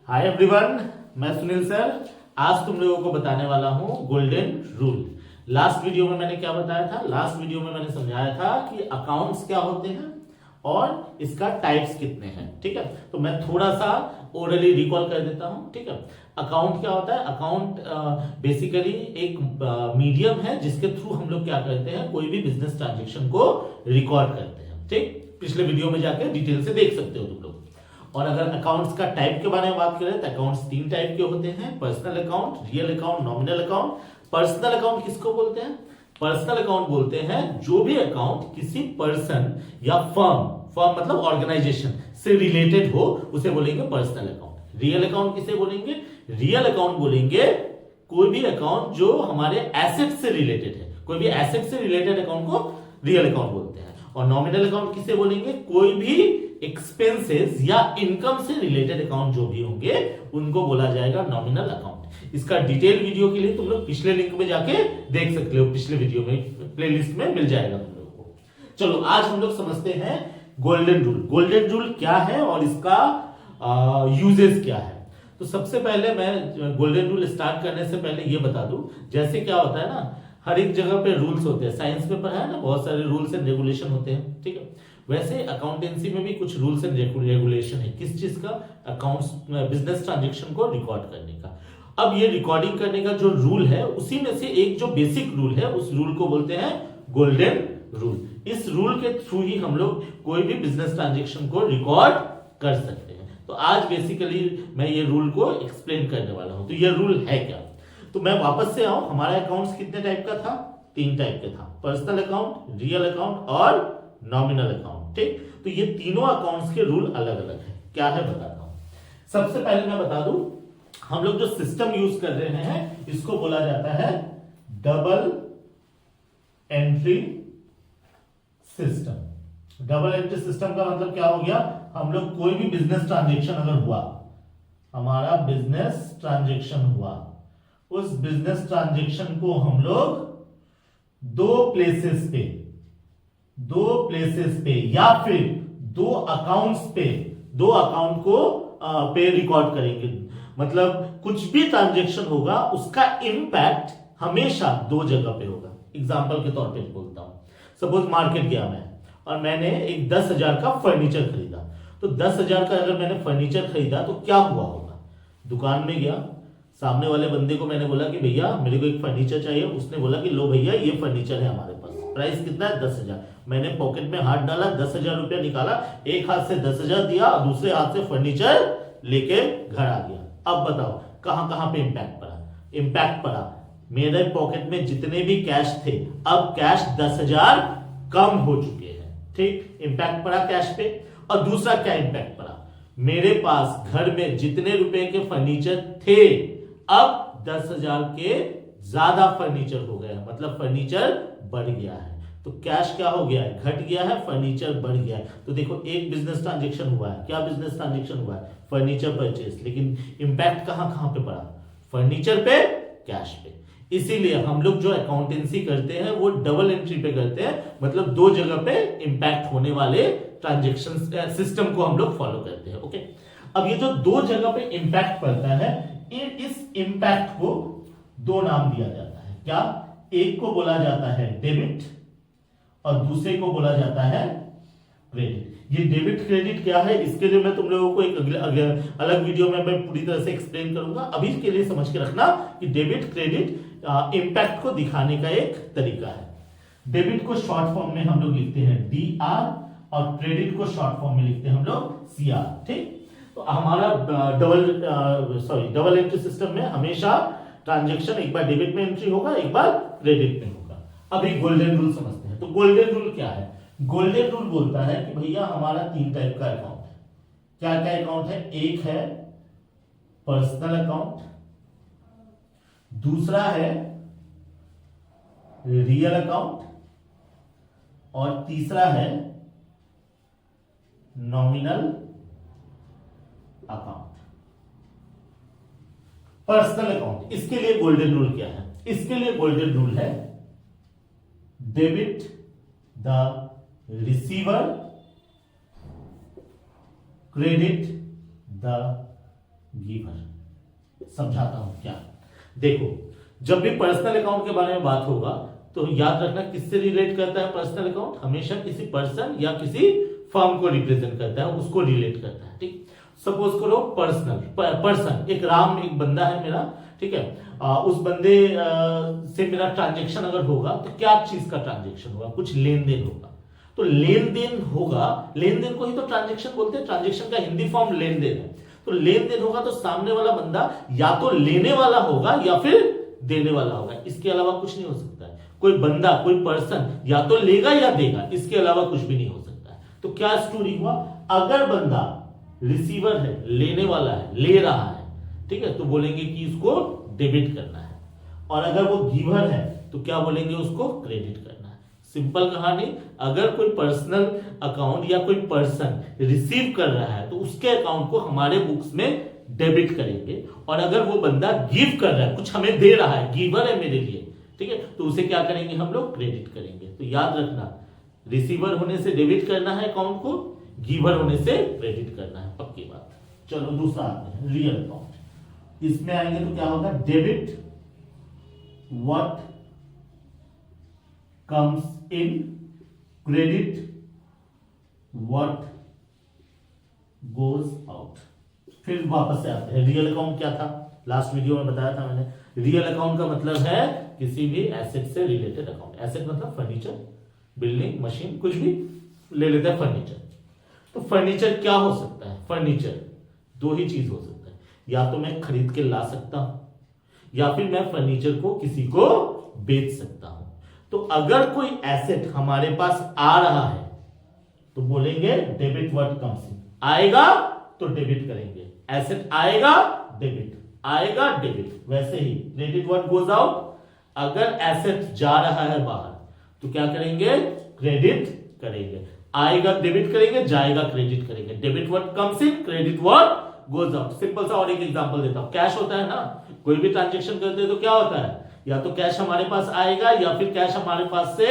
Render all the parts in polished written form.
Hi everyone, मैं Sunil sir. आज तुम लोगों को बताने वाला हूं गोल्डन रूल। लास्ट वीडियो में मैंने क्या बताया था? लास्ट वीडियो में मैंने समझाया था कि अकाउंट्स क्या होते हैं और इसका टाइप्स कितने हैं। ठीक है, तो मैं थोड़ा सा ओरली रिकॉल कर देता हूं। ठीक है, अकाउंट क्या होता है? अकाउंट बेसिकली एक मीडियम है जिसके थ्रू हम लोग क्या करते हैं, कोई भी बिजनेस ट्रांजेक्शन को रिकॉर्ड करते हैं। ठीक, पिछले वीडियो में जाकर डिटेल से देख सकते हो तुम लोग। और अगर अकाउंट्स का टाइप के बारे में बात करें तो अकाउंट्स तीन टाइप के होते हैं: personal account, real account, nominal account. Personal account किसको बोलते हैं? पर्सनल अकाउंट बोलते हैं जो भी अकाउंट किसी पर्सन या फर्म मतलब ऑर्गेनाइजेशन से रिलेटेड हो, उसे बोलेंगे पर्सनल अकाउंट। रियल अकाउंट किसे बोलेंगे? रियल अकाउंट बोलेंगे कोई भी अकाउंट जो हमारे एसेट से रिलेटेड है। कोई भी एसेट से रिलेटेड अकाउंट को रियल अकाउंट बोलते हैं। और नॉमिनल अकाउंट किसे बोलेंगे? कोई भी एक्सपेंसेस या इनकम से रिलेटेड अकाउंट जो भी होंगे उनको बोला जाएगा नॉमिनल अकाउंट। इसका डिटेल वीडियो के लिए तुम लोग पिछले लिंक में जाके देख सकते हो, पिछले वीडियो में प्लेलिस्ट में मिल जाएगा तुम लोगों को। चलो आज हम लोग समझते हैं गोल्डन रूल। गोल्डन रूल क्या है और इसका यूजेस क्या है। तो सबसे पहले मैं गोल्डन रूल स्टार्ट करने से पहले ये बता दूं, जैसे क्या होता है ना, हर एक जगह पे रूल्स होते हैं। साइंस में पढ़ा है ना, बहुत सारे रूल्स एंड रेगुलेशन होते हैं। ठीक है, वैसे अकाउंटेंसी में भी कुछ रूल्स एंड रेगुलेशन है। किस चीज का? अकाउंट्स, बिजनेस ट्रांजेक्शन को रिकॉर्ड करने का। अब ये रिकॉर्डिंग करने का जो रूल है, उसी में से एक जो बेसिक रूल है, उस रूल को बोलते हैं गोल्डन रूल। इस रूल के थ्रू ही हम लोग कोई भी बिजनेस ट्रांजेक्शन को रिकॉर्ड कर सकते हैं। तो आज बेसिकली मैं ये रूल को एक्सप्लेन करने वाला हूं। तो ये रूल है क्या? तो मैं वापस से आऊं, हमारा अकाउंट्स कितने टाइप का था? तीन टाइप का था: पर्सनल अकाउंट, रियल अकाउंट और नॉमिनल अकाउंट। ठीक, तो ये तीनों अकाउंट्स के रूल अलग अलग है। क्या है बताता हूं। सबसे पहले मैं बता दूं, हम लोग जो सिस्टम यूज कर रहे हैं इसको बोला जाता है double entry system. Double entry system का मतलब क्या हो गया? हम लोग कोई भी बिजनेस ट्रांजेक्शन अगर हुआ, हमारा बिजनेस ट्रांजेक्शन हुआ, उस बिजनेस ट्रांजेक्शन को हम लोग दो प्लेसेस पे या फिर दो अकाउंट को पे रिकॉर्ड करेंगे। मतलब कुछ भी ट्रांजेक्शन होगा उसका इंपैक्ट हमेशा दो जगह पे होगा। एग्जांपल के तौर पे बोलता हूं, सपोज मार्केट गया मैं और मैंने एक 10,000 का फर्नीचर खरीदा। तो 10,000 का अगर मैंने फर्नीचर खरीदा तो क्या हुआ होगा? दुकान में गया, सामने वाले बंदे को मैंने बोला कि भैया मेरे को एक फर्नीचर चाहिए। उसने बोला कि लो भैया ये फर्नीचर है हमारे पास, प्राइस कितना है? 10,000। मैंने पॉकेट में हाथ डाला, 10,000 रुपया निकाला, एक हाथ से 10,000 दिया और दूसरे हाथ से फर्नीचर लेके घर आ गया। अब बताओ कहां कहां पे इंपैक्ट पड़ा? इंपैक्ट पड़ा मेरे पॉकेट में जितने भी कैश थे, अब कैश 10,000 कम हो चुके हैं। ठीक, इंपैक्ट पड़ा कैश पे। और दूसरा क्या इंपैक्ट पड़ा? मेरे पास घर में जितने रुपए के फर्नीचर थे, अब 10,000 के ज्यादा फर्नीचर हो गया, मतलब फर्नीचर बढ़ गया है। तो कैश क्या हो गया है? घट गया है, फर्नीचर बढ़ गया है। तो देखो एक बिजनेस ट्रांजेक्शन हुआ है। क्या बिजनेस ट्रांजेक्शन हुआ है? Furniture purchase. लेकिन इंपैक्ट कहां कहां पे पड़ा? फर्नीचर पे, कैश पे। इसीलिए हम लोग जो अकाउंटेंसी करते हैं वो डबल एंट्री पे करते हैं, मतलब दो जगह पे इंपैक्ट होने वाले ट्रांजेक्शन सिस्टम को हम लोग फॉलो करते हैं। ओके, अब ये जो दो जगह पे इंपैक्ट पड़ता है, इस इंपैक्ट को दो नाम दिया जाता है। क्या? एक को बोला जाता है डेबिट और दूसरे को बोला जाता है क्रेडिट। ये डेबिट क्रेडिट क्या है, इसके लिए मैं तुम लोगों को एक अलग वीडियो में मैं पूरी तरह से एक्सप्लेन करूंगा। अभी के लिए समझ के रखना कि डेबिट क्रेडिट इंपैक्ट को दिखाने का एक तरीका है। डेबिट को शॉर्ट फॉर्म में हम लोग लिखते हैं DR और क्रेडिट को शॉर्ट फॉर्म में लिखते हैं हम लोग CR। ठीक, तो हमारा डबल एंट्री सिस्टम में हमेशा ट्रांजेक्शन एक बार डेबिट में एंट्री होगा, एक बार क्रेडिट में होगा। अभी गोल्डन रूल समझते हैं। तो गोल्डन रूल क्या है? गोल्डन रूल बोलता है कि भैया हमारा तीन टाइप का अकाउंट है। क्या क्या अकाउंट है? एक है पर्सनल अकाउंट, दूसरा है रियल अकाउंट और तीसरा है नॉमिनल अकाउंट। पर्सनल अकाउंट, इसके लिए गोल्डन रूल क्या है? इसके लिए गोल्डन रूल है debit the receiver, credit the giver. समझाता हूं क्या। देखो, जब भी पर्सनल अकाउंट के बारे में बात होगा तो याद रखना किससे रिलेट करता है पर्सनल अकाउंट, हमेशा किसी पर्सन या किसी फर्म को रिप्रेजेंट करता है, उसको रिलेट करता है। ठीक, सपोज करो पर्सन एक राम, एक बंदा है मेरा, ठीक है। उस बंदे से मेरा ट्रांजेक्शन अगर होगा तो क्या चीज का ट्रांजेक्शन होगा, कुछ लेन देन होगा। तो लेन देन होगा, लेन देन को ही तो ट्रांजेक्शन बोलते हैं, ट्रांजेक्शन का हिंदी फॉर्म लेन देन है। तो लेन देन होगा तो सामने वाला बंदा या तो लेने वाला होगा या फिर देने वाला होगा, इसके अलावा कुछ नहीं हो सकता है। कोई बंदा, कोई पर्सन या तो लेगा या देगा, इसके अलावा कुछ भी नहीं हो सकता है। तो क्या स्टोरी हुआ, अगर बंदा रिसीवर है, लेने वाला है, ले रहा है, ठीक है, तो बोलेंगे कि इसको डेबिट करना है। और अगर वो गिवर है तो क्या बोलेंगे, उसको क्रेडिट करना है। सिंपल कहानी। अगर कोई पर्सनल अकाउंट या कोई पर्सन रिसीव कर रहा है तो उसके अकाउंट को हमारे बुक्स में डेबिट करेंगे, और अगर वो बंदा गिव कर रहा है, कुछ हमें दे रहा है, गिवर है मेरे लिए, ठीक है, तो उसे क्या करेंगे, हम लोग क्रेडिट करेंगे। तो याद रखना, रिसीवर होने से डेबिट करना है अकाउंट को, गिवर होने से क्रेडिट करना है, पक्की बात। चलो दूसरा आते हैं, रियल अकाउंट। इसमें आएंगे तो क्या होगा, debit what comes in, credit what goes out. फिर वापस से आते हैं, रियल अकाउंट क्या था, लास्ट वीडियो में बताया था मैंने। रियल अकाउंट का मतलब है किसी भी एसेट से रिलेटेड अकाउंट। एसेट मतलब फर्नीचर, बिल्डिंग, मशीन, कुछ भी ले लेते हैं फर्नीचर। तो फर्नीचर क्या हो सकता है, फर्नीचर दो ही चीज हो सकता है, या तो मैं खरीद के ला सकता हूं या फिर मैं फर्नीचर को किसी को बेच सकता हूं। तो अगर कोई एसेट हमारे पास आ रहा है तो बोलेंगे डेबिट व्हाट कम्स इन, आएगा तो डेबिट करेंगे, एसेट आएगा डेबिट, आएगा डेबिट। वैसे ही क्रेडिट व्हाट गोज आउट, अगर एसेट जा रहा है बाहर तो क्या करेंगे, क्रेडिट करेंगे, आएगा डेबिट करेंगे, जाएगा क्रेडिट करेंगे। Debit what comes in, credit what goes out. Simple सा और एक एग्जांपल देता हूं, कैश होता है ना, कोई भी ट्रांजेक्शन करते हैं तो क्या होता है, या तो कैश हमारे पास आएगा या फिर कैश हमारे पास से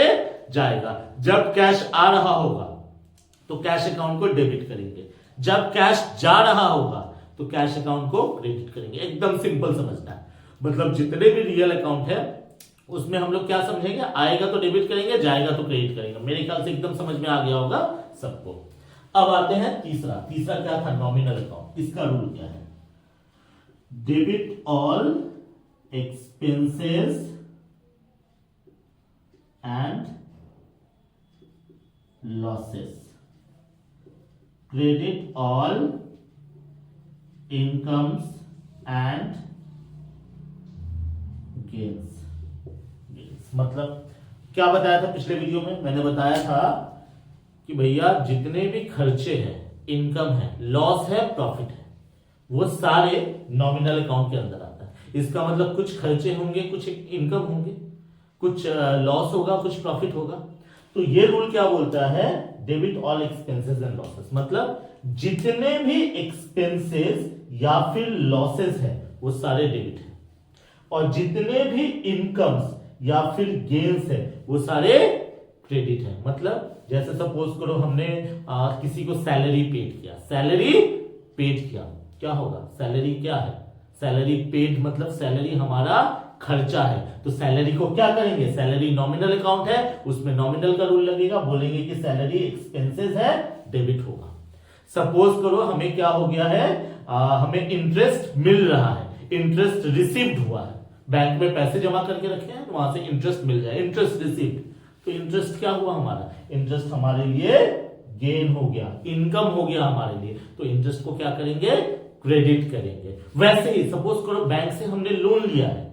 जाएगा। जब कैश आ रहा होगा तो कैश अकाउंट को डेबिट करेंगे, जब कैश जा रहा होगा तो कैश अकाउंट को क्रेडिट करेंगे। एकदम सिंपल समझना है। मतलब जितने भी रियल अकाउंट है उसमें हम लोग क्या समझेंगे, आएगा तो डेबिट करेंगे, जाएगा तो क्रेडिट करेंगे। मेरे ख्याल से एकदम समझ में आ गया होगा सबको। अब आते हैं तीसरा क्या था, नॉमिनल अकाउंट। इसका रूल क्या है, debit all expenses and losses, credit all incomes and gains. मतलब क्या बताया था पिछले वीडियो में, मैंने बताया था कि भैया जितने भी खर्चे हैं, इनकम है, लॉस है, प्रॉफिट है, वो सारे नॉमिनल अकाउंट के अंदर आता है। इसका मतलब कुछ खर्चे होंगे, कुछ इनकम होंगे, कुछ लॉस होगा, कुछ प्रॉफिट होगा। तो ये रूल क्या बोलता है, debit all expenses and losses, मतलब जितने भी एक्सपेंसेस या फिर लॉसेस है वो सारे डेबिट है, और जितने भी इनकम्स या फिर गेन्स है वो सारे क्रेडिट है। मतलब जैसे सपोज करो हमने किसी को सैलरी पेड किया, सैलरी पेड किया, क्या होगा, सैलरी क्या है, सैलरी पेड मतलब सैलरी हमारा खर्चा है। तो सैलरी को क्या करेंगे, सैलरी नॉमिनल अकाउंट है, उसमें नॉमिनल का रूल लगेगा, बोलेंगे कि सैलरी एक्सपेंसेस है, डेबिट होगा। सपोज करो हमें क्या हो गया है, हमें इंटरेस्ट मिल रहा है, इंटरेस्ट रिसीव्ड हुआ है, बैंक में पैसे जमा करके रखे हैं, वहां से इंटरेस्ट मिल जाए, इंटरेस्ट रिसीव्ड। तो इंटरेस्ट क्या हुआ हमारा, इंटरेस्ट हमारे लिए गेन हो गया, इनकम हो गया हमारे लिए। तो इंटरेस्ट को क्या करेंगे, क्रेडिट करेंगे। वैसे ही सपोज करो बैंक से हमने लोन लिया है,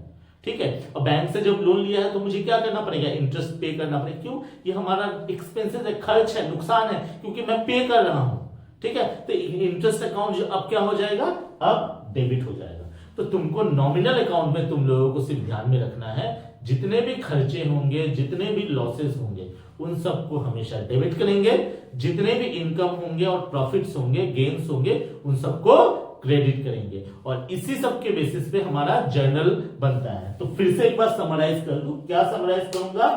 ठीक है, और बैंक से जब लोन लिया है तो मुझे क्या करना पड़ेगा, इंटरेस्ट पे करना पड़ेगा। क्यों, ये हमारा एक्सपेंसेस है, खर्च है, नुकसान है, क्योंकि मैं पे कर रहा हूं, ठीक है। तो इंटरेस्ट अकाउंट अब क्या हो जाएगा, अब डेबिट हो जाएगा। तो तुमको नॉमिनल अकाउंट में तुम लोगों को सिर्फ ध्यान में रखना है, जितने भी खर्चे होंगे, जितने भी लॉसेस होंगे, उन सबको हमेशा डेबिट करेंगे, जितने भी इनकम होंगे और प्रॉफिट्स होंगे, गेन्स होंगे, उन सबको क्रेडिट करेंगे। और इसी सब के बेसिस पे हमारा जर्नल बनता है। तो फिर से एक बार समराइज कर दूं, क्या समराइज करूंगा,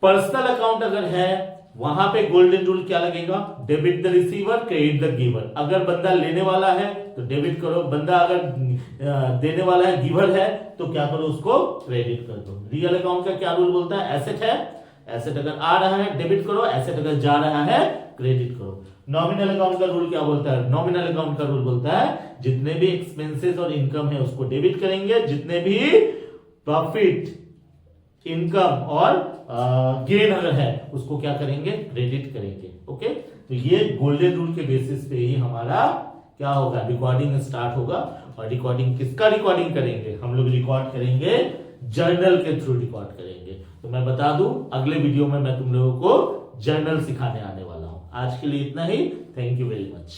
पर्सनल अकाउंट अगर है वहां पे गोल्डन रूल क्या लगेगा, debit the receiver credit the giver. अगर बंदा लेने वाला है तो डेबिट करो, बंदा अगर देने वाला है गिवर है तो क्या करो, उसको क्रेडिट कर दो। रियल अकाउंट का क्या रूल बोलता है, एसेट है, एसेट अगर आ रहा है डेबिट करो, एसेट अगर जा रहा है क्रेडिट करो। नॉमिनल अकाउंट का रूल क्या बोलता है, नॉमिनल अकाउंट का रूल बोलता है जितने भी एक्सपेंसेस और इनकम है उसको डेबिट करेंगे, जितने भी प्रॉफिट इनकम और गेन अगर है उसको क्या करेंगे, क्रेडिट करेंगे। ओके, तो ये गोल्डन रूल के बेसिस पे ही हमारा क्या होगा, रिकॉर्डिंग स्टार्ट होगा। और रिकॉर्डिंग किसका रिकॉर्डिंग करेंगे, हम लोग रिकॉर्ड करेंगे जर्नल के थ्रू रिकॉर्ड करेंगे। तो मैं बता दूं अगले वीडियो में मैं तुम लोगों को जर्नल सिखाने आने वाला हूं। आज के लिए इतना ही, थैंक यू वेरी मच।